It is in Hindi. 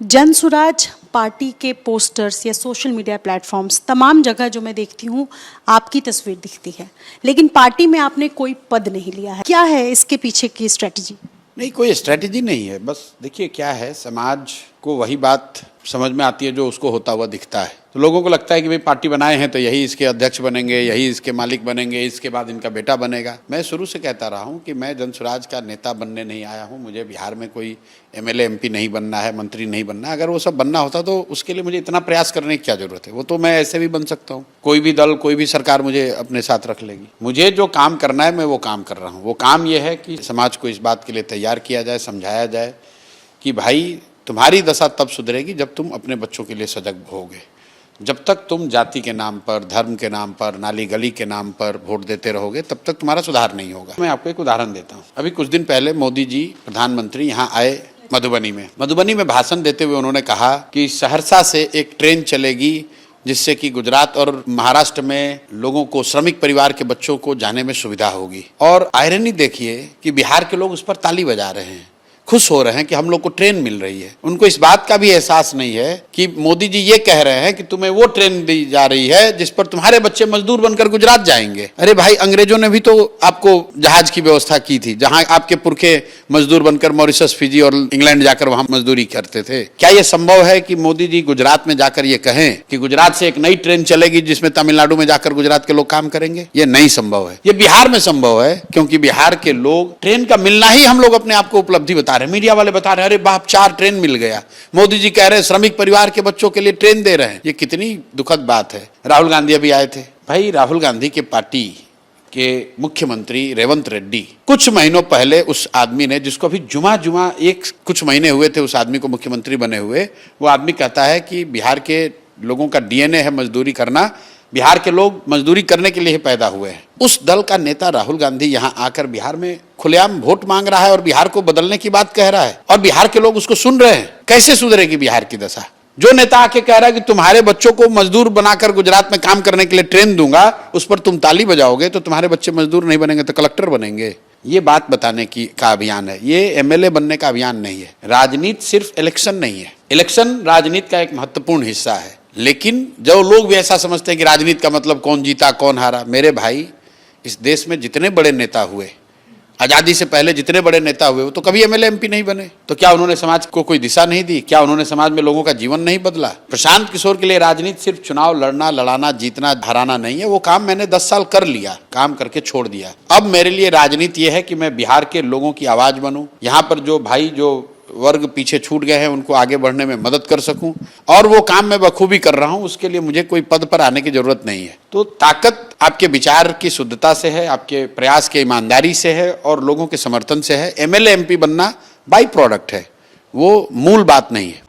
जनसुराज पार्टी के पोस्टर्स या सोशल मीडिया प्लेटफॉर्म्स तमाम जगह जो मैं देखती हूँ आपकी तस्वीर दिखती है, लेकिन पार्टी में आपने कोई पद नहीं लिया है। क्या है इसके पीछे की स्ट्रेटजी? नहीं, कोई स्ट्रेटजी नहीं है। बस देखिए क्या है, समाज को वही बात समझ में आती है जो उसको होता हुआ दिखता है। तो लोगों को लगता है कि भाई पार्टी बनाए हैं तो यही इसके अध्यक्ष बनेंगे, यही इसके मालिक बनेंगे, इसके बाद इनका बेटा बनेगा। मैं शुरू से कहता रहा हूँ कि मैं जनसुराज का नेता बनने नहीं आया हूँ। मुझे बिहार में कोई एमएलए एमपी नहीं बनना है, मंत्री नहीं बनना है। अगर वो सब बनना होता तो उसके लिए मुझे इतना प्रयास करने की क्या जरूरत है। वो तो मैं ऐसे भी बन सकता हूँ। कोई भी दल, कोई भी सरकार मुझे अपने साथ रख लेगी। मुझे जो काम करना है मैं वो काम कर रहा हूँ। वो काम ये है कि समाज को इस बात के लिए तैयार किया जाए, समझाया जाए कि भाई तुम्हारी दशा तब सुधरेगी जब तुम अपने बच्चों के लिए सजग होगे। जब तक तुम जाति के नाम पर, धर्म के नाम पर, नाली गली के नाम पर वोट देते रहोगे तब तक तुम्हारा सुधार नहीं होगा। मैं आपको एक उदाहरण देता हूँ। अभी कुछ दिन पहले मोदी जी प्रधानमंत्री यहाँ आए मधुबनी में भाषण देते हुए उन्होंने कहा कि सहरसा से एक ट्रेन चलेगी जिससे कि गुजरात और महाराष्ट्र में लोगों को, श्रमिक परिवार के बच्चों को जाने में सुविधा होगी। और आयरनी देखिए कि बिहार के लोग उस पर ताली बजा रहे हैं, खुश हो रहे हैं कि हम लोग को ट्रेन मिल रही है। उनको इस बात का भी एहसास नहीं है कि मोदी जी ये कह रहे हैं कि तुम्हें वो ट्रेन दी जा रही है जिस पर तुम्हारे बच्चे मजदूर बनकर गुजरात जाएंगे। अरे भाई, अंग्रेजों ने भी तो आपको जहाज की व्यवस्था की थी, जहां आपके पुरखे मजदूर बनकर मॉरिशस, फिजी और इंग्लैंड जाकर वहां मजदूरी करते थे। क्या ये संभव है कि मोदी जी गुजरात में जाकर ये कहें कि गुजरात से एक नई ट्रेन चलेगी जिसमें तमिलनाडु में जाकर गुजरात के लोग काम करेंगे? ये नहीं संभव है। ये बिहार में संभव है, क्योंकि बिहार के लोग, ट्रेन का मिलना ही हम लोग अपने आप को उपलब्धि बता रहे हैं। मीडिया वाले बता रहे हैं अरे बाप, 4 ट्रेन मिल गया। मोदी जी कह रहे हैं श्रमिक परिवार के बच्चों के लिए ट्रेन दे रहे हैं। ये कितनी दुखद बात है। राहुल गांधी अभी आए थे। भाई, राहुल गांधी के पार्टी के मुख्यमंत्री रेवंत रेड्डी, कुछ महीनों पहले उस आदमी ने, जिसको अभी जुमा कुछ महीने हुए थे उस आदमी को मुख्यमंत्री बने हुए, वो आदमी कहता है कि बिहार के लोगों का डीएनए है मजदूरी करना, बिहार के लोग मजदूरी करने के लिए ही पैदा हुए हैं। उस दल का नेता राहुल गांधी यहाँ आकर बिहार में खुलेआम वोट मांग रहा है और बिहार को बदलने की बात कह रहा है, और बिहार के लोग उसको सुन रहे हैं। कैसे सुधरेगी बिहार की दशा? जो नेता आके कह रहा है कि तुम्हारे बच्चों को मजदूर बनाकर गुजरात में काम करने के लिए ट्रेन दूंगा, उस पर तुम ताली बजाओगे तो तुम्हारे बच्चे मजदूर नहीं बनेंगे तो कलेक्टर बनेंगे। ये बात बताने का अभियान है। ये एमएलए बनने का अभियान नहीं है। राजनीति सिर्फ इलेक्शन नहीं है। इलेक्शन राजनीति का एक महत्वपूर्ण हिस्सा है, लेकिन जो लोग भी ऐसा समझते हैं कि राजनीति का मतलब कौन जीता कौन हारा। मेरे भाई, इस देश में जितने बड़े नेता हुए, आजादी से पहले जितने बड़े नेता हुए, वो तो कभी एमएलए एमपी नहीं बने। तो क्या उन्होंने समाज को कोई दिशा नहीं दी? क्या उन्होंने समाज में लोगों का जीवन नहीं बदला? प्रशांत किशोर के लिए राजनीति सिर्फ चुनाव लड़ना, लड़ाना, जीतना, हराना नहीं है। वो काम मैंने 10 साल कर लिया, काम करके छोड़ दिया। अब मेरे लिए राजनीति ये है कि मैं बिहार के लोगों की आवाज बनूं, यहाँ पर जो भाई, जो वर्ग पीछे छूट गए हैं, उनको आगे बढ़ने में मदद कर सकूं, और वो काम मैं बखूबी कर रहा हूं। उसके लिए मुझे कोई पद पर आने की जरूरत नहीं है। तो ताकत आपके विचार की शुद्धता से है, आपके प्रयास के ईमानदारी से है और लोगों के समर्थन से है। एमएलए एमपी बनना बाई प्रोडक्ट है, वो मूल बात नहीं है।